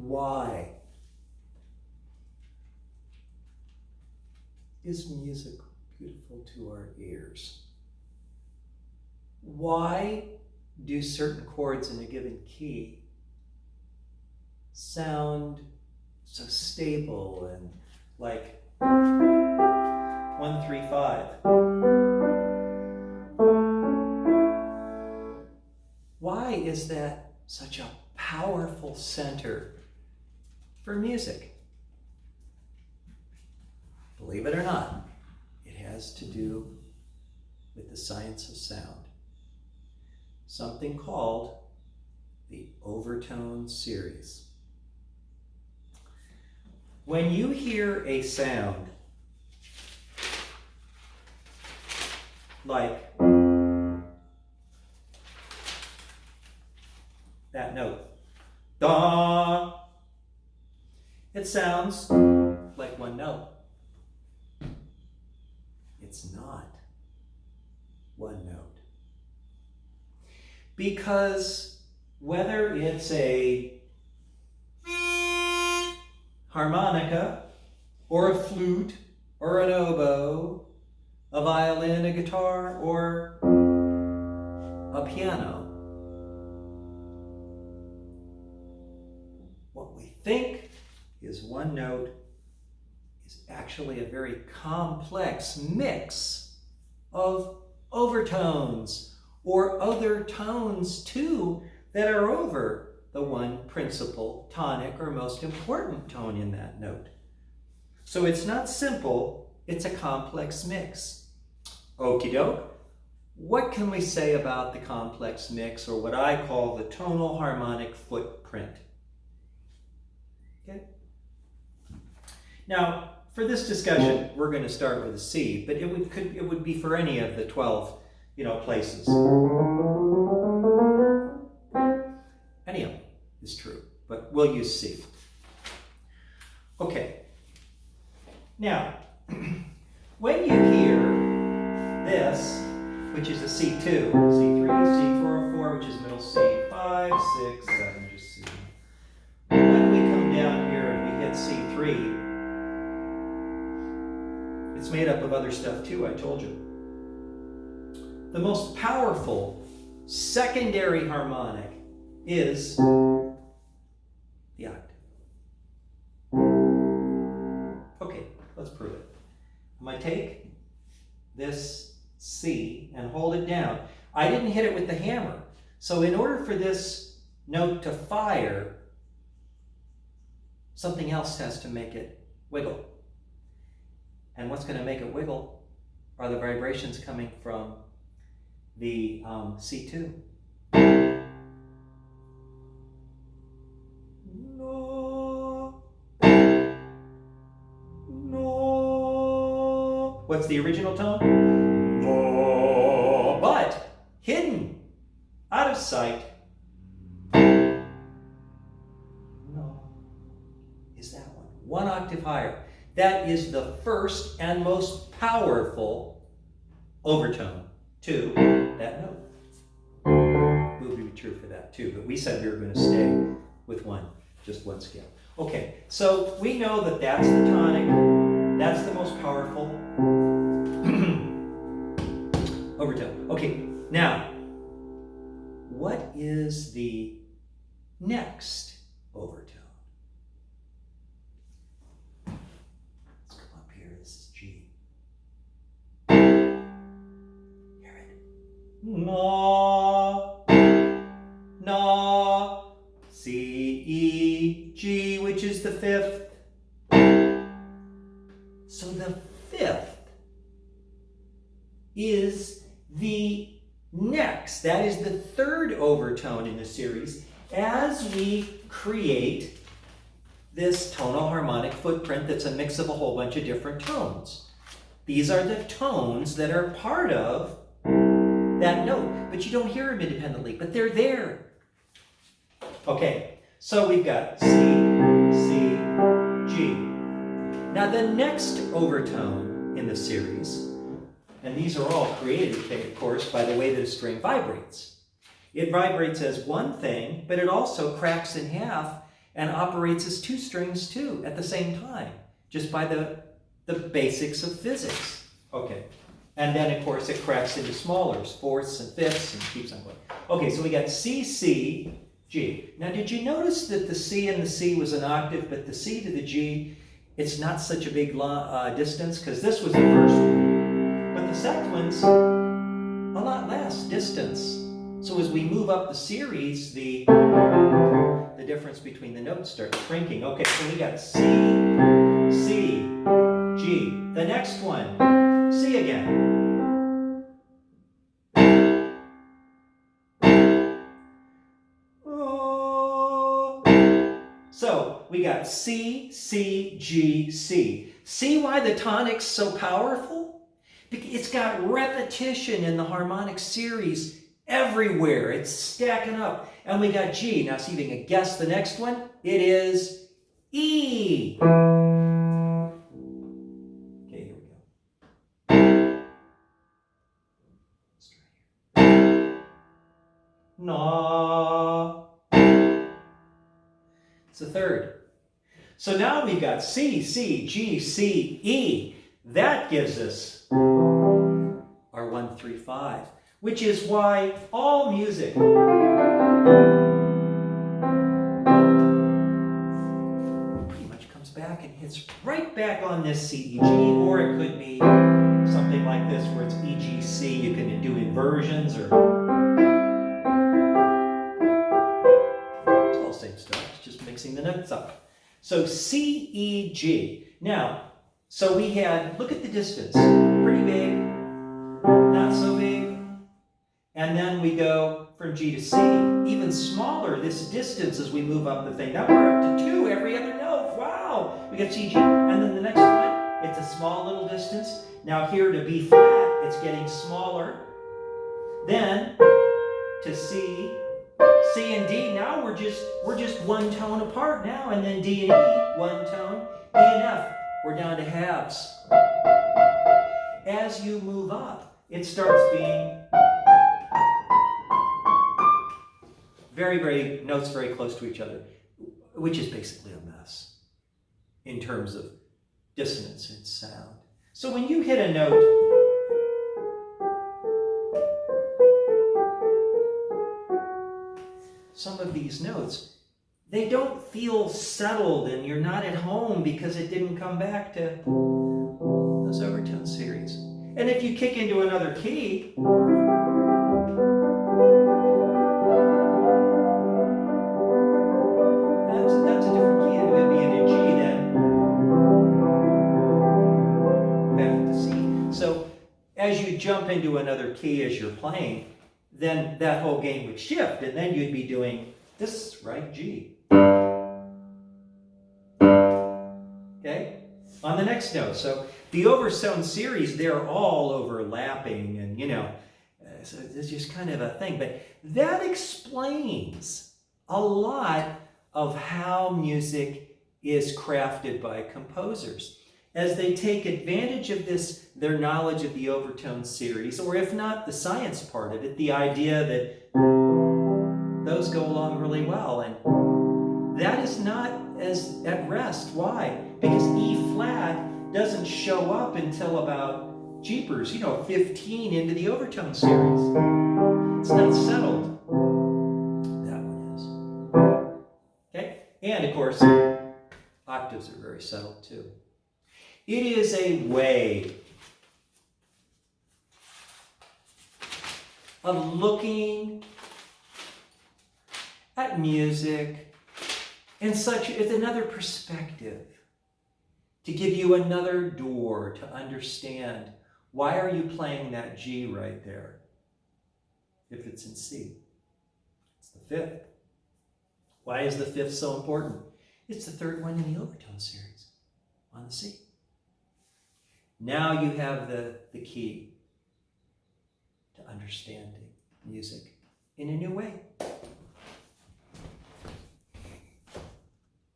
Why is music beautiful to our ears? Why do certain chords in a given key sound so stable and like 1, 3, 5? Why is that such a powerful center for music? Believe it or not, it has to do with the science of sound. Something called the Overtone Series. When you hear a sound like that note, da, it sounds like one note. It's not one note. Because whether it's a harmonica or a flute or an oboe, a violin, a guitar, or a piano, what we think is one note is actually a very complex mix of overtones or other tones too that are over the one principal tonic or most important tone in that note. So it's not simple, it's a complex mix. Okie doke. What can we say about the complex mix, or what I call the tonal harmonic footprint? Okay. Now, for this discussion, we're going to start with a C, but it would be for any of the 12, places. Any of them is true, but we'll use C. Okay. Now, when you hear this, which is a C2, C3, C4, 4, which is middle C, 5, 6, 7, just C. When we come down here and we hit C3, it's made up of other stuff too, I told you. The most powerful secondary harmonic is the octave. Okay, let's prove it. I'm going to take this C and hold it down. I didn't hit it with the hammer. So in order for this note to fire, something else has to make it wiggle. And what's going to make it wiggle are the vibrations coming from the C2. No. No. What's the original tone? No. But hidden, out of sight, no, is that one octave higher. That is the first and most powerful overtone to that note. Will be true for that too, but we said we were going to stay with just one scale. Okay, so we know that that's the tonic, that's the most powerful overtone. Okay, now, what is the next overtone? Na, na, C, E, G, which is the fifth. So the fifth is the next. That is the third overtone in the series as we create this tonal harmonic footprint that's a mix of a whole bunch of different tones. These are the tones that are part of that note, but you don't hear them independently, but they're there. Okay, so we've got C, C, G. Now the next overtone in the series, and these are all created, of course, by the way that a string vibrates. It vibrates as one thing, but it also cracks in half and operates as two strings too at the same time, just by the basics of physics. Okay, and then of course it cracks into smallers, fourths and fifths, and keeps on going. Okay, so we got C, C, G. Now did you notice that the C and the C was an octave, but the C to the G, it's not such a big distance, because this was the first one. But the second one's a lot less distance. So as we move up the series, the difference between the notes starts shrinking. Okay, so we got C, C, G. The next one, C again. Oh. So we got C, C, G, C. See why the tonic's so powerful? It's got repetition in the harmonic series everywhere. It's stacking up. And we got G. Now see if you can guess the next one. It is E. Okay, here we go. Let's try here. Na. It's the third. So now we've got C, C, G, C, E. That gives us our 1, 3, 5. Which is why all music pretty much comes back and hits right back on this C, E, G, or it could be something like this where it's E, G, C. You can do inversions, or it's all the same stuff. It's just mixing the notes up. So C, E, G. Now, so we had, look at the distance, pretty big, not so big. And then we go from G to C, even smaller, this distance as we move up the thing. Now we're up to 2 every other note. Wow! We got C, G. And then the next one, it's a small little distance. Now here to B flat, it's getting smaller. Then to C, C and D. Now we're just one tone apart now. And then D and E, one tone. E and F, we're down to halves. As you move up, it starts being notes very close to each other, which is basically a mess in terms of dissonance and sound. So when you hit a note, some of these notes, they don't feel settled and you're not at home because it didn't come back to those overtone series. And if you kick into another key, that's a different key. It would be in a G then, back to C. So as you jump into another key as you're playing, then that whole game would shift, and then you'd be doing this, right? G. Okay? On the next note. So the Overtone series, they're all overlapping, and so it's just kind of a thing. But that explains a lot of how music is crafted by composers, as they take advantage of their knowledge of the Overtone series, or if not the science part of it, the idea that those go along really well. And that is not as at rest. Why? Because E flat doesn't show up until about, jeepers, 15 into the Overtone series. It's not settled. That one is. Okay? And of course, octaves are very settled too. It is a way of looking at music in such as another perspective, to give you another door to understand why are you playing that G right there if it's in C. It's the fifth. Why is the fifth so important? It's the third one in the Overtone series on the C. Now you have the key to understanding music in a new way.